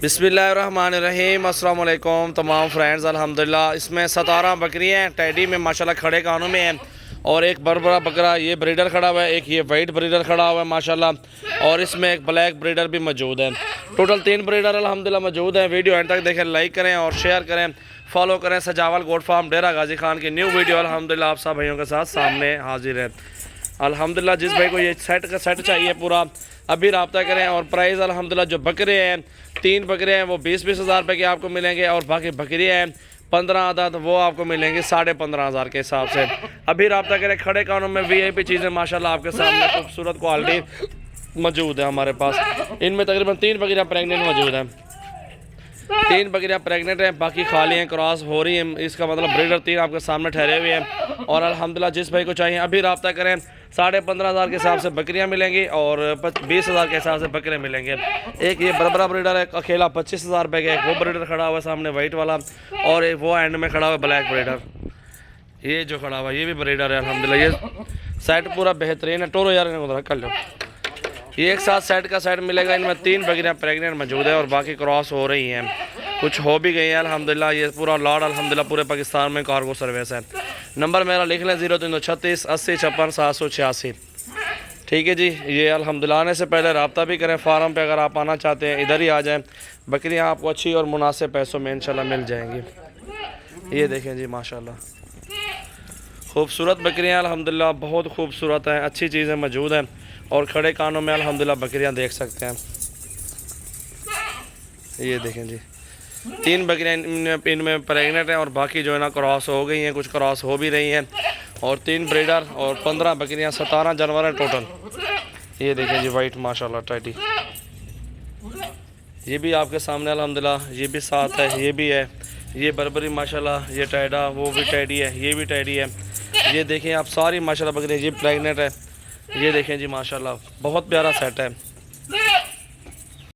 बिस्मिल्लाहिर्रहमानिर्रहीम। अस्सलाम वालेकुम तमाम फ्रेंड्स। अल्हम्दुलिल्लाह इसमें 17 बकरियाँ हैं, टैडी में माशाल्लाह खड़े कानों में हैं, और एक बड़ा बकरा ये ब्रीडर खड़ा हुआ है, एक ये वाइट ब्रीडर खड़ा हुआ है माशाल्लाह, और इसमें एक ब्लैक ब्रीडर भी मौजूद है। टोटल 3 ब्रीडर अल्हम्दुलिल्लाह मौजूद हैं। वीडियो एंड तक देखें, लाइक करें और शेयर करें, फॉलो करें। सजावल गोट फार्म डेरा गाजी खान की न्यू वीडियो अल्हम्दुलिल्लाह आप सब भाइयों के साथ सामने हाजिर है। अल्हम्दुलिल्लाह जिस भाई को ये सेट चाहिए पूरा, अभी रब्ता करें। और प्राइस अल्हम्दुलिल्लाह जो बकरे हैं, 3 बकरे हैं वो 20-20 हज़ार रुपये के आपको मिलेंगे, और बाकी बकरियाँ हैं 15 अदद वो आपको मिलेंगे 15,500 के हिसाब से। अभी रब्ता करें। खड़े कानों में VIP चीज़ें माशाल्लाह आपके सामने खूबसूरत क्वालिटी मौजूद है हमारे पास। इनमें तकरीबन 3 बकरियाँ प्रेगनेंट मौजूद हैं, 3 बकरियाँ प्रेग्नेंट हैं, बाकी खाली हैं, क्रॉस हो रही हैं। इसका मतलब ब्रीडर 3 आपके सामने ठहरे हुए हैं। और अल्हम्दुलिल्लाह जिस भाई को चाहिए अभी रब्ता करें। 15,500 के हिसाब से बकरियाँ मिलेंगी और 20,000 के हिसाब से बकरे मिलेंगे। एक ये बड़ा ब्रीडर है अकेला 25,000 रुपये का। एक वो ब्रीडर खड़ा हुआ है सामने वाइट वाला, और एक वो एंड में खड़ा हुआ ब्लैक ब्रीडर। ये जो खड़ा हुआ ये भी ब्रीडर है अल्हम्दुलिल्लाह। ये सेट पूरा बेहतरीन है। टोरो यार इन्हें कर लो। ये एक साथ सेट का सेट मिलेगा। इनमें 3 बकरियाँ प्रेग्नेंट मौजूद है और बाकी क्रॉस हो रही हैं, कुछ हो भी गई हैं अल्हम्दुलिल्लाह। ये पूरा लॉट अल्हम्दुलिल्लाह पूरे पाकिस्तान में कार्गो सर्विस है। नंबर मेरा लिख लें 0336 80 56 786। ठीक है जी। ये अल्हम्दुलिल्लाह आने से पहले रब्ता भी करें फार्म पे। अगर आप आना चाहते हैं इधर ही आ जाएँ। बकरियाँ आपको अच्छी और मुनासिब पैसों में इंशाल्लाह मिल जाएंगी। ये देखें जी माशाल्लाह खूबसूरत बकरियाँ अल्हम्दुलिल्लाह बहुत खूबसूरत हैं, अच्छी चीज़ें मौजूद हैं। और खड़े कानों में अल्हम्दुलिल्लाह बकरियां देख सकते हैं। ये देखें जी 3 बकरियां इनमें प्रेग्नेंट हैं, और बाकी जो है ना क्रॉस हो गई हैं, कुछ क्रॉस हो भी रही हैं। और 3 ब्रीडर और 15 बकरियां, 17 जानवर हैं टोटल। ये देखें जी वाइट माशाल्लाह टैडी, ये भी आपके सामने अल्हम्दुलिल्लाह। ये भी साथ है, ये भी है। ये बर्बरी माशाल्लाह, ये टैडा, वो भी टैडी है, ये भी टैडी है। ये देखें आप सारी माशाल्लाह बकरियाँ। ये प्रेग्नेंट है। ये देखें जी माशाल्लाह बहुत प्यारा सेट है।